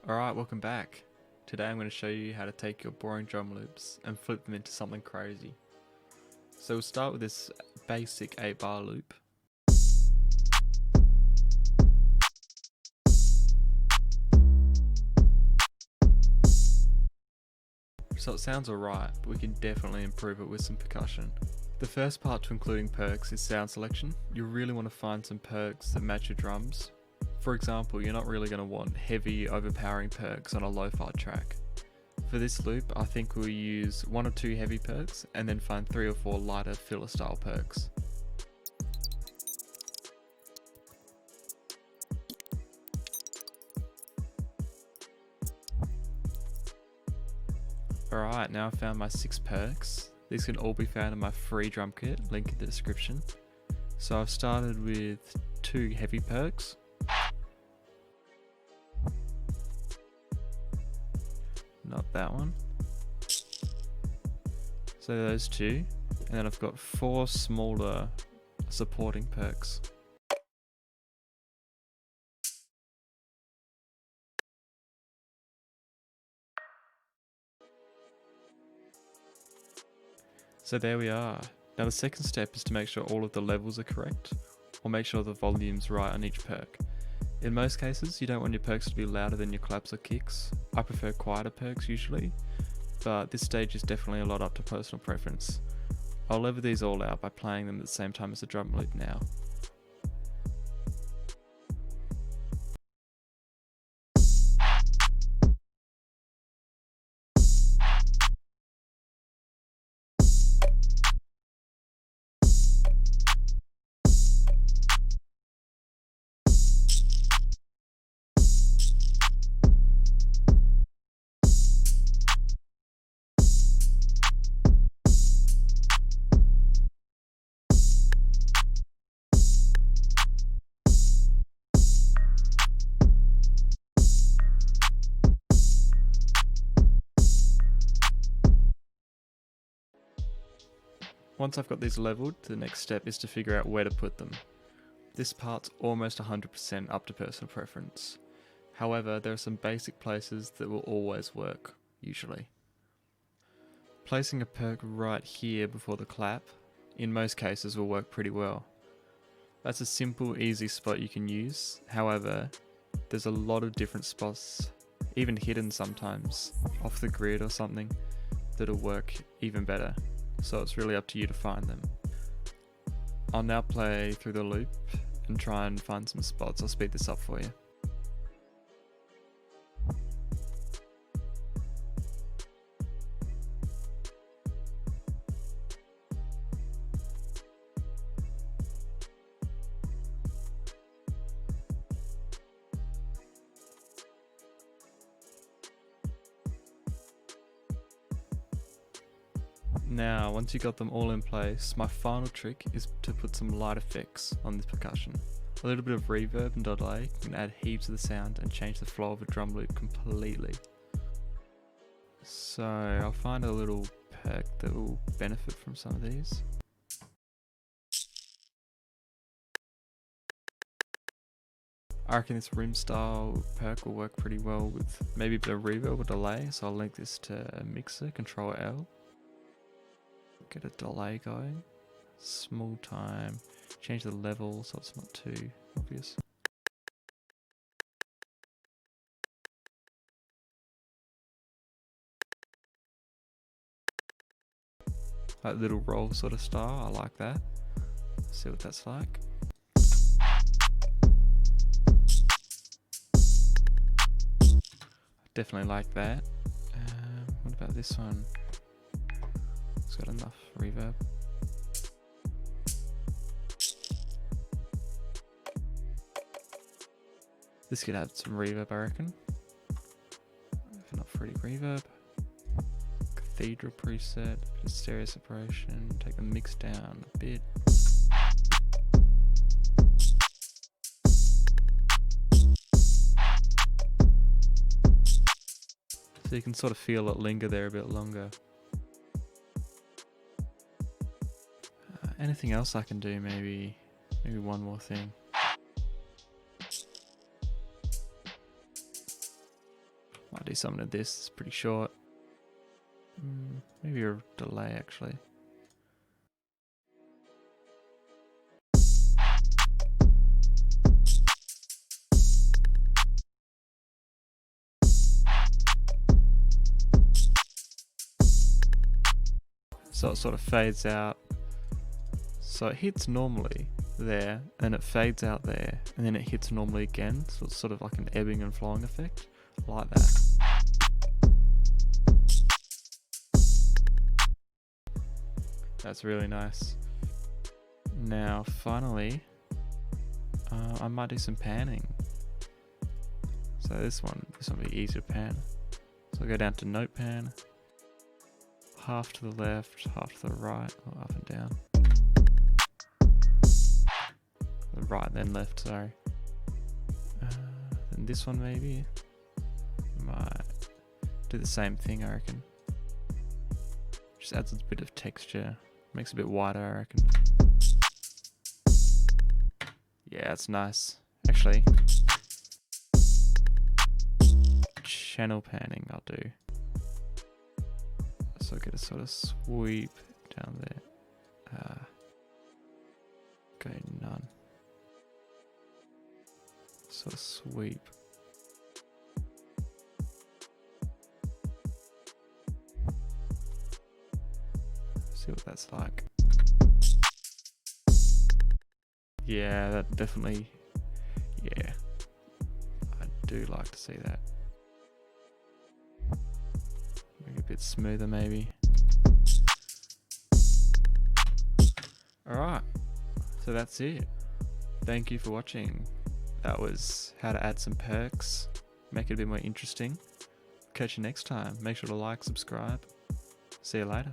Alright, welcome back. Today I'm going to show you how to take your boring drum loops and flip them into something crazy. So we'll start with this basic 8-bar loop. So it sounds alright, but we can definitely improve it with some percussion. The first part to including percs is sound selection. You really want to find some percs that match your drums. For example, you're not really going to want heavy, overpowering percs on a lo-fi track. For this loop, I think we'll use 1 or 2 heavy percs and then find 3 or 4 lighter filler style percs. Alright, now I've found my 6 percs. These can all be found in my free drum kit, link in the description. So I've started with 2 heavy percs. Not that one. So those 2, and then I've got 4 smaller supporting percs. So there we are. Now the second step is to make sure all of the levels are correct, or make sure the volume's right on each perc. In most cases, you don't want your percs to be louder than your claps or kicks. I prefer quieter percs usually, but this stage is definitely a lot up to personal preference. I'll level these all out by playing them at the same time as the drum loop now. Once I've got these leveled, the next step is to figure out where to put them. This part's almost 100% up to personal preference. However, there are some basic places that will always work, usually. Placing a perc right here before the clap, in most cases will work pretty well. That's a simple, easy spot you can use. However, there's a lot of different spots, even hidden sometimes, off the grid or something, that'll work even better. So it's really up to you to find them. I'll now play through the loop and try and find some spots. I'll speed this up for you. Now, once you got them all in place, my final trick is to put some light effects on this percussion. A little bit of reverb and delay can add heaps of the sound and change the flow of a drum loop completely. So I'll find a little perc that will benefit from some of these. I reckon this rim style perc will work pretty well with maybe a bit of reverb or delay, so I'll link this to a mixer, Control L. Get a delay going, small time, change the level so it's not too obvious. Like little roll sort of style, I like that. See what that's like. Definitely like that. What about this one? It's got enough reverb. This could add some reverb, I reckon. If not pretty reverb. Cathedral preset, bit of stereo separation, take the mix down a bit. So you can sort of feel it linger there a bit longer. Anything else I can do? Maybe one more thing. Might do something to this, it's pretty short. Maybe a delay actually. So it sort of fades out. So it hits normally there, and it fades out there, and then it hits normally again. So it's sort of like an ebbing and flowing effect, like that. That's really nice. Now, finally, I might do some panning. So this one will be easy to pan. So I'll go down to note pan. Half to the left, half to the right, or up and down. The right, then left, sorry. Then this one maybe. Might do the same thing, I reckon. Just adds a bit of texture. Makes it a bit wider, I reckon. Yeah, it's nice. Actually, channel panning I'll do. So get a sort of sweep down there. Go none. Sort of sweep. See what that's like. Yeah, that definitely. Yeah, I do like to see that. Make it a bit smoother maybe. Alright, so that's it. Thank you for watching. That was how to add some perks, make it a bit more interesting. Catch you next time. Make sure to like, subscribe. See you later.